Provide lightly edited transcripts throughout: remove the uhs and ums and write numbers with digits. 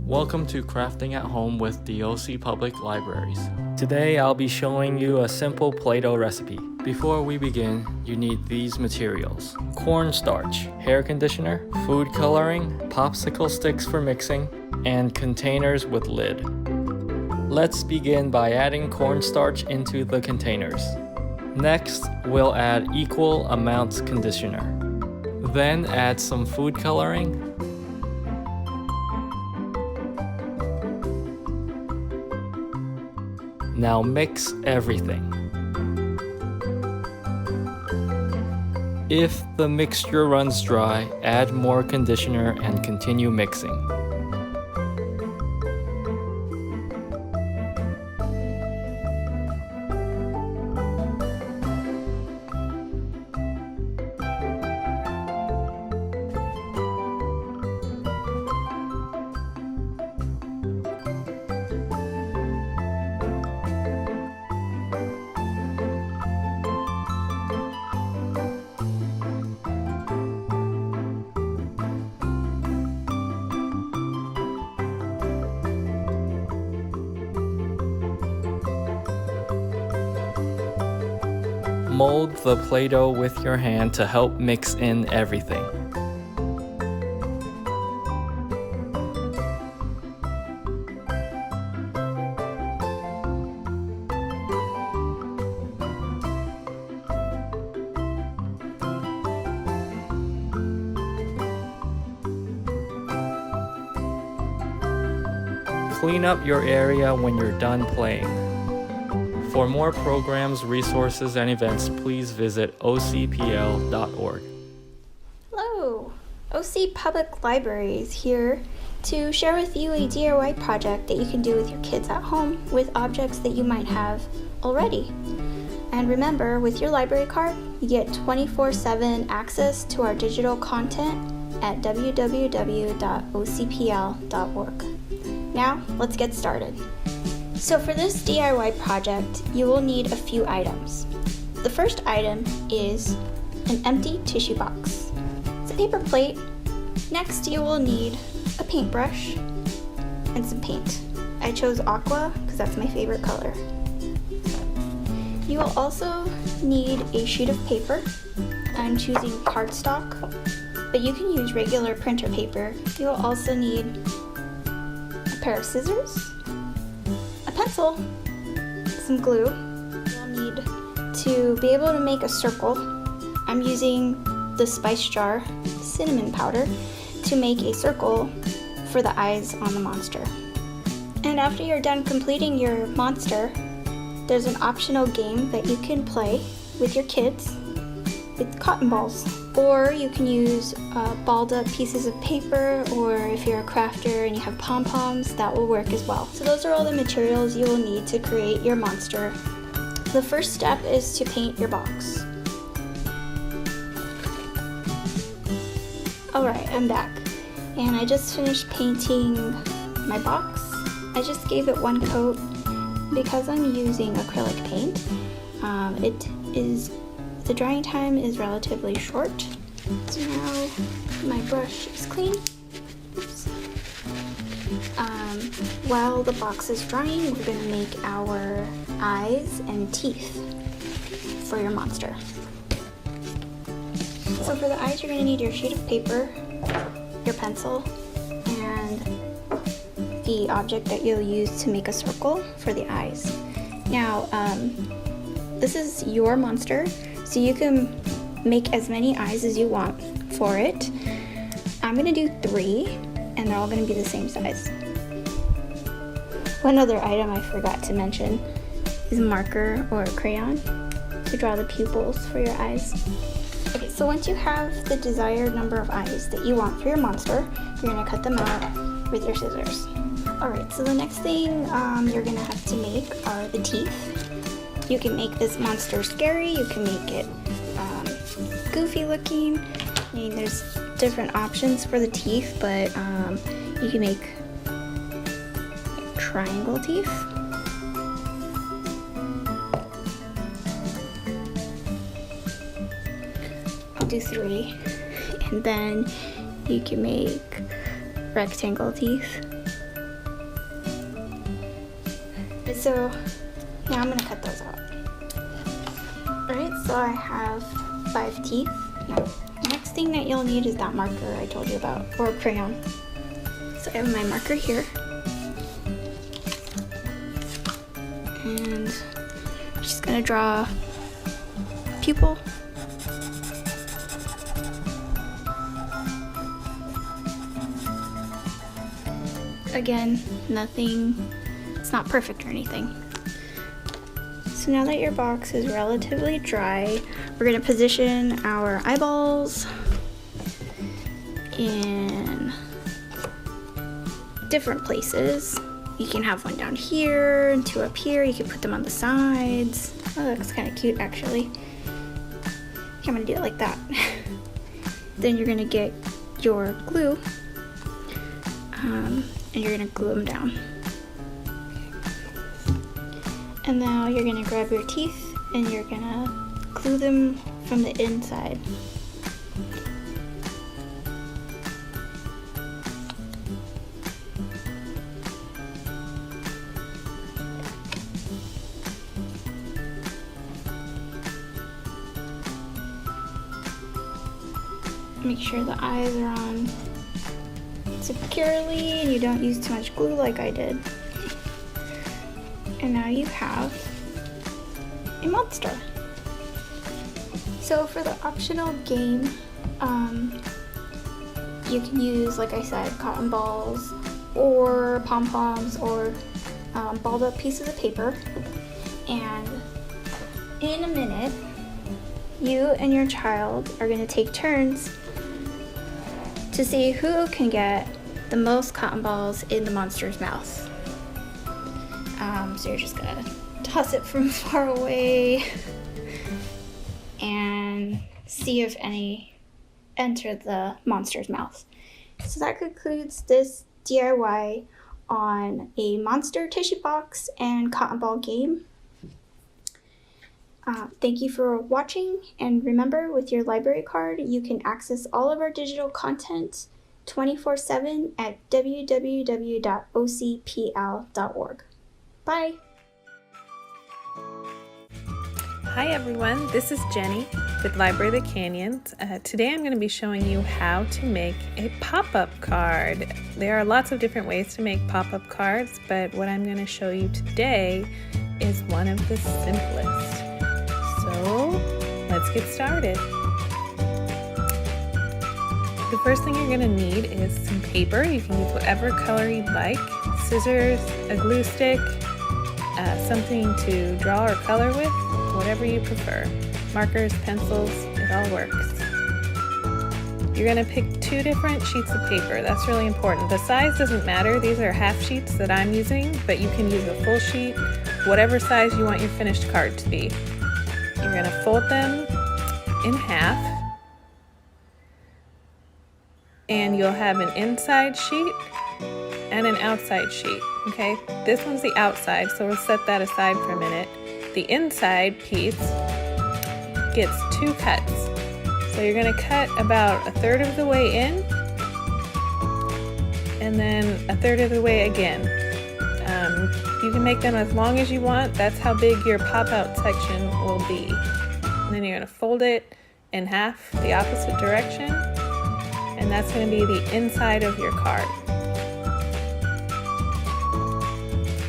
Welcome to Crafting at Home with the OC Public Libraries. Today I'll be showing you a simple Play-Doh recipe. Before we begin, you need these materials: cornstarch, hair conditioner, food coloring, popsicle sticks for mixing, and containers with lid. Let's begin by adding cornstarch into the containers. Next, we'll add equal amounts conditioner. Then add some food coloring, now mix everything. If the mixture runs dry, add more conditioner and continue mixing. Mold the Play-Doh with your hand to help mix in everything. Clean up your area when you're done playing. For more programs, resources, and events, please visit ocpl.org. Hello! OC Public Libraries here to share with you a DIY project that you can do with your kids at home with objects that you might have already. And remember, with your library card, you get 24/7 access to our digital content at www.ocpl.org. Now, let's get started. So for this DIY project, you will need a few items. The first item is an empty tissue box. It's a paper plate. Next, you will need a paintbrush and some paint. I chose aqua because that's my favorite color. You will also need a sheet of paper. I'm choosing cardstock, but you can use regular printer paper. You will also need a pair of scissors, pencil, some glue. You'll need to be able to make a circle. I'm using the spice jar cinnamon powder to make a circle for the eyes on the monster. And after you're done completing your monster, there's an optional game that you can play with your kids with cotton balls. Or you can use balled up pieces of paper, or if you're a crafter and you have pom-poms, that will work as well. So those are all the materials you will need to create your monster. The first step is to paint your box. Alright, I'm back. And I just finished painting my box. I just gave it one coat because I'm using acrylic paint. The drying time is relatively short. So now my brush is clean. Oops. While the box is drying, we're going to make our eyes and teeth for your monster. So for the eyes, you're going to need your sheet of paper, your pencil, and the object that you'll use to make a circle for the eyes. Now, this is your monster, so you can make as many eyes as you want for it. I'm gonna do 3, and they're all gonna be the same size. One other item I forgot to mention is a marker or a crayon to draw the pupils for your eyes. Okay, so once you have the desired number of eyes that you want for your monster, you're gonna cut them out with your scissors. Alright, so the next thing you're gonna have to make are the teeth. You can make this monster scary, you can make it goofy looking. I mean, there's different options for the teeth, but you can make triangle teeth. I'll do 3. And then you can make rectangle teeth. Alright, so now I'm gonna cut those out. Alright, so I have 5 teeth. Now, next thing that you'll need is that marker I told you about, or a crayon. So I have my marker here. And I'm just gonna draw a pupil. Again, nothing, it's not perfect or anything. So now that your box is relatively dry, we're gonna position our eyeballs in different places. You can have one down here and 2 up here. You can put them on the sides. Oh, that looks kind of cute actually. Okay, I'm gonna do it like that. Then you're gonna get your glue and you're gonna glue them down. And now you're gonna grab your teeth and you're gonna glue them from the inside. Make sure the eyes are on securely and you don't use too much glue like I did. And now you have a monster. So for the optional game, you can use, like I said, cotton balls or pom-poms or balled up pieces of paper. And in a minute, you and your child are going to take turns to see who can get the most cotton balls in the monster's mouth. So you're just gonna toss it from far away and see if any enter the monster's mouth. So that concludes this DIY on a monster tissue box and cotton ball game. Thank you for watching, and remember, with your library card, you can access all of our digital content 24/7 at www.ocpl.org. Bye! Hi everyone, this is Jenny with Library of the Canyons. Today I'm going to be showing you how to make a pop-up card. There are lots of different ways to make pop-up cards, but what I'm going to show you today is one of the simplest. So let's get started. The first thing you're going to need is some paper. You can use whatever color you'd like, scissors, a glue stick, something to draw or color with, whatever you prefer. Markers, pencils, it all works. You're going to pick 2 different sheets of paper. That's really important. The size doesn't matter. These are half sheets that I'm using, but you can use a full sheet, whatever size you want your finished card to be. You're going to fold them in half, and you'll have an inside sheet and an outside sheet. Okay, this one's the outside, so we'll set that aside for a minute. The inside piece gets 2 cuts. So you're going to cut about 1/3 of the way in and then 1/3 of the way again. You can make them as long as you want. That's how big your pop-out section will be. And then you're going to fold it in half the opposite direction, and that's going to be the inside of your card.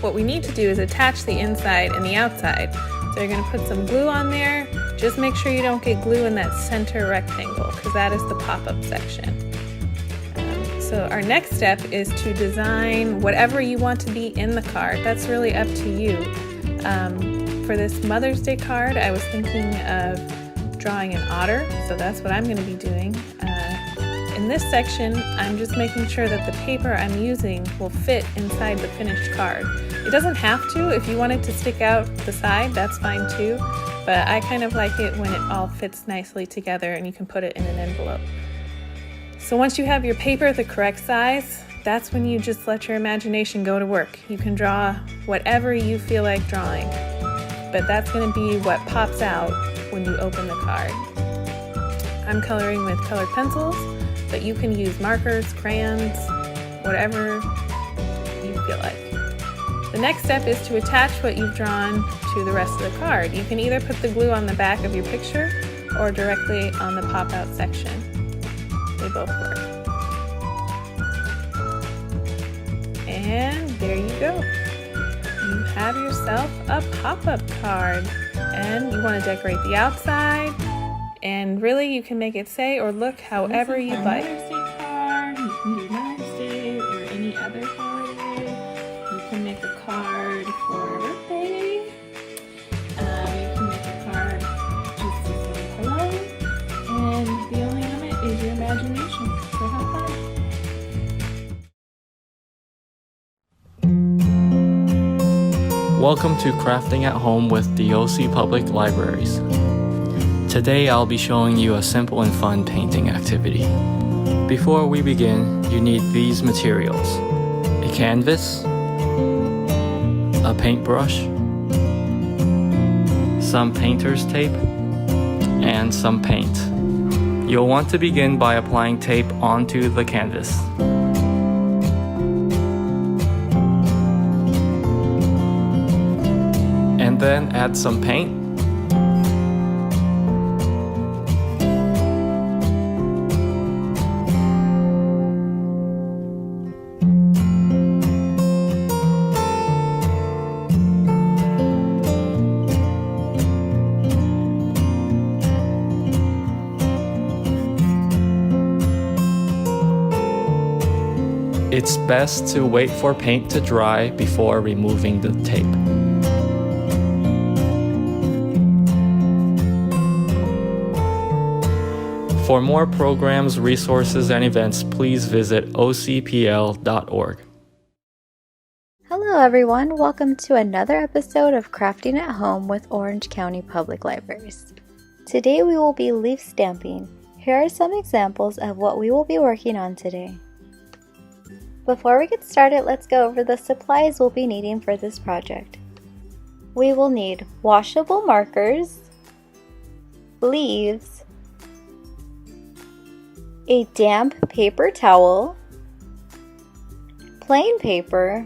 What we need to do is attach the inside and the outside. So you're going to put some glue on there. Just make sure you don't get glue in that center rectangle, because that is the pop-up section. So our next step is to design whatever you want to be in the card. That's really up to you. For this Mother's Day card, I was thinking of drawing an otter, so that's what I'm going to be doing. In this section, I'm just making sure that the paper I'm using will fit inside the finished card. It doesn't have to. If you want it to stick out the side, that's fine too. But I kind of like it when it all fits nicely together and you can put it in an envelope. So once you have your paper the correct size, that's when you just let your imagination go to work. You can draw whatever you feel like drawing, but that's going to be what pops out when you open the card. I'm coloring with colored pencils, but you can use markers, crayons, whatever you feel like. The next step is to attach what you've drawn to the rest of the card. You can either put the glue on the back of your picture or directly on the pop-out section. They both work. And there you go. You have yourself a pop-up card. And you want to decorate the outside. And really you can make it say or look however you'd like. Mother's Day card, you can do Mother's Day or any other holiday. You can make a card for a birthday. You can make a card just to say hello. And the only limit is your imagination. So have fun. Welcome to Crafting at Home with the OC Public Libraries. Today I'll be showing you a simple and fun painting activity. Before we begin, you need these materials: a canvas, a paintbrush, some painter's tape, and some paint. You'll want to begin by applying tape onto the canvas. And then add some paint. It's best to wait for paint to dry before removing the tape. For more programs, resources, and events, please visit ocpl.org. Hello everyone, welcome to another episode of Crafting at Home with Orange County Public Libraries. Today we will be leaf stamping. Here are some examples of what we will be working on today. Before we get started, let's go over the supplies we'll be needing for this project. We will need washable markers, leaves, a damp paper towel, plain paper,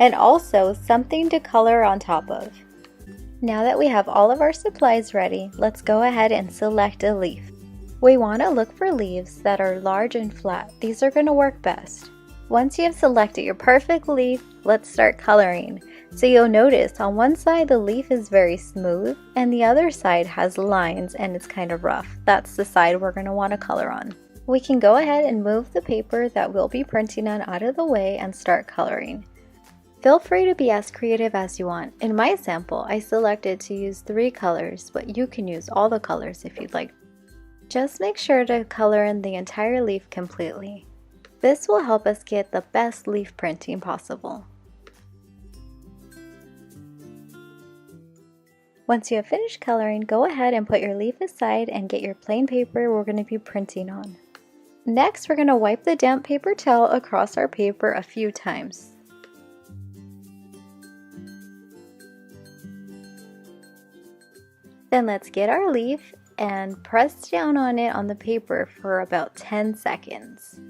and also something to color on top of. Now that we have all of our supplies ready, let's go ahead and select a leaf. We want to look for leaves that are large and flat. These are going to work best. Once you have selected your perfect leaf, let's start coloring. So you'll notice on one side the leaf is very smooth and the other side has lines and it's kind of rough. That's the side we're going to want to color on. We can go ahead and move the paper that we'll be printing on out of the way and start coloring. Feel free to be as creative as you want. In my sample, I selected to use 3 colors, but you can use all the colors if you'd like. Just make sure to color in the entire leaf completely. This will help us get the best leaf printing possible. Once you have finished coloring, go ahead and put your leaf aside and get your plain paper we're going to be printing on. Next, we're going to wipe the damp paper towel across our paper a few times. Then let's get our leaf and press down on it on the paper for about 10 seconds.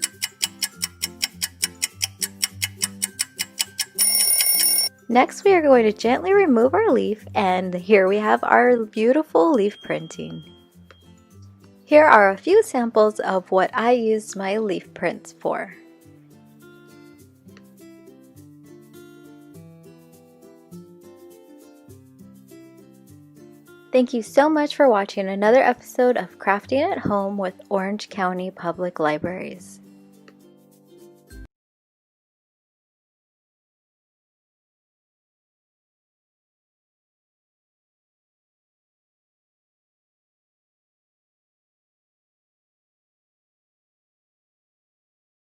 Next, we are going to gently remove our leaf, and here we have our beautiful leaf printing. Here are a few samples of what I used my leaf prints for. Thank you so much for watching another episode of Crafting at Home with Orange County Public Libraries.